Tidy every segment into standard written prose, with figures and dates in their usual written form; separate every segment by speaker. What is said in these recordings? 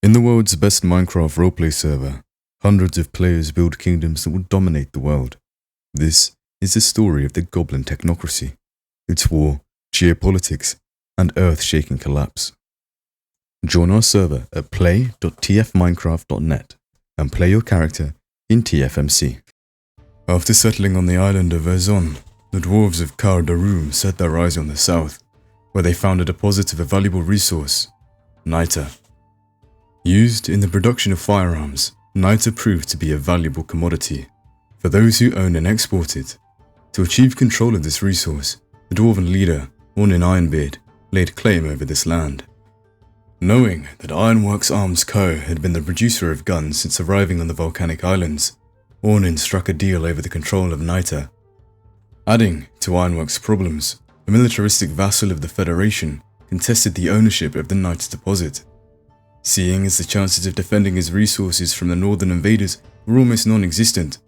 Speaker 1: In the world's best Minecraft roleplay server, hundreds of players build kingdoms that will dominate the world. This is the story of the Goblin technocracy, its war, geopolitics, and earth-shaking collapse. Join our server at play.tfminecraft.net and play your character in TFMC. After settling on the island of Erzon, the dwarves of Kar Darum set their eyes on the south, where they found a deposit of a valuable resource, niter. Used in the production of firearms, niter proved to be a valuable commodity for those who own and export it. To achieve control of this resource, the dwarven leader, Ornin Ironbeard, laid claim over this land. Knowing that Ironworks Arms Co. had been the producer of guns since arriving on the volcanic islands, Ornin struck a deal over the control of niter. Adding to Ironworks' problems, a militaristic vassal of the Federation contested the ownership of the niter deposit. Seeing as the chances of defending his resources from the northern invaders were almost non-existent,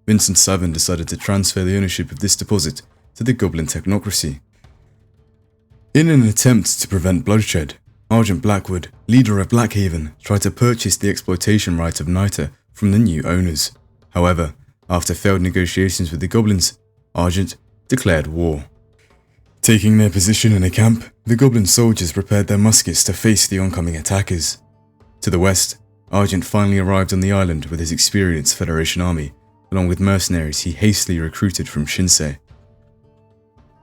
Speaker 1: Vincent Savin decided to transfer the ownership of this deposit to the Goblin technocracy. In an attempt to prevent bloodshed, Argent Blackwood, leader of Blackhaven, tried to purchase the exploitation right of niter from the new owners. However, after failed negotiations with the Goblins, Argent declared war. Taking their position in a camp, the Goblin soldiers prepared their muskets to face the oncoming attackers. To the west, Argent finally arrived on the island with his experienced Federation army, along with mercenaries he hastily recruited from Shinsei.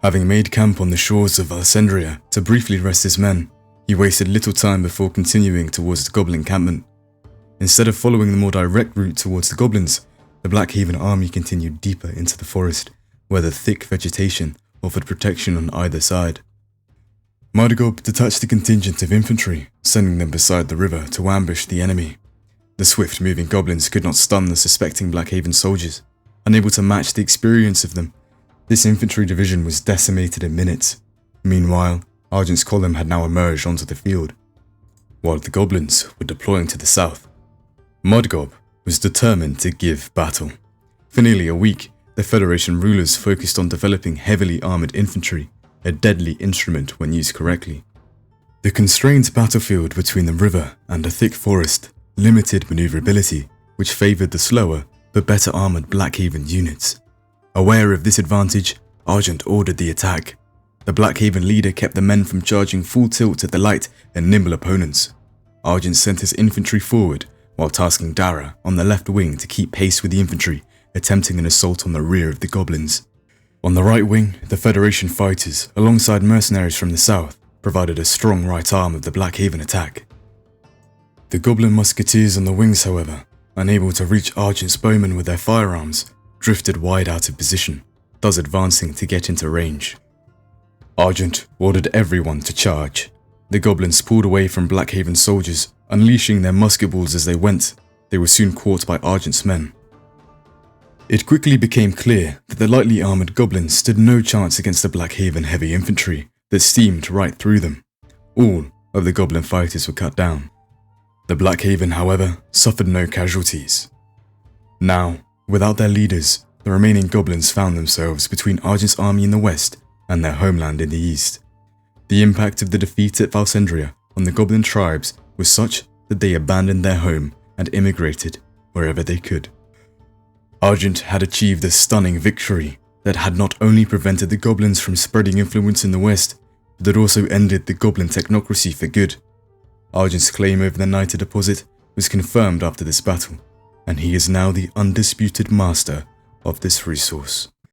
Speaker 1: Having made camp on the shores of Alcendria to briefly rest his men, he wasted little time before continuing towards the Goblin encampment. Instead of following the more direct route towards the Goblins, the Blackhaven army continued deeper into the forest, where the thick vegetation offered protection on either side. Mardigob detached a contingent of infantry, sending them beside the river to ambush the enemy. The swift-moving goblins could not stun the suspecting Blackhaven soldiers. Unable to match the experience of them, this infantry division was decimated in minutes. Meanwhile, Argent's column had now emerged onto the field, while the goblins were deploying to the south. Mardigob was determined to give battle. For nearly a week, the Federation rulers focused on developing heavily armored infantry, a deadly instrument when used correctly. The constrained battlefield between the river and a thick forest limited maneuverability, which favored the slower but better armored Blackhaven units. Aware of this advantage, Argent ordered the attack. The Blackhaven leader kept the men from charging full tilt at the light and nimble opponents. Argent sent his infantry forward, while tasking Dara on the left wing to keep pace with the infantry, attempting an assault on the rear of the goblins. On the right wing, the Federation fighters, alongside mercenaries from the south, provided a strong right arm of the Blackhaven attack. The Goblin musketeers on the wings, however, unable to reach Argent's bowmen with their firearms, drifted wide out of position, thus advancing to get into range. Argent ordered everyone to charge. The Goblins pulled away from Blackhaven soldiers, unleashing their musket balls as they went. They were soon caught by Argent's men. It quickly became clear that the lightly armoured goblins stood no chance against the Blackhaven heavy infantry that steamed right through them. All of the goblin fighters were cut down. The Blackhaven, however, suffered no casualties. Now, without their leaders, the remaining goblins found themselves between Argent's army in the west and their homeland in the east. The impact of the defeat at Valcendria on the goblin tribes was such that they abandoned their home and immigrated wherever they could. Argent had achieved a stunning victory that had not only prevented the goblins from spreading influence in the west, but had also ended the Goblin technocracy for good. Argent's claim over the niter deposit was confirmed after this battle, and he is now the undisputed master of this resource.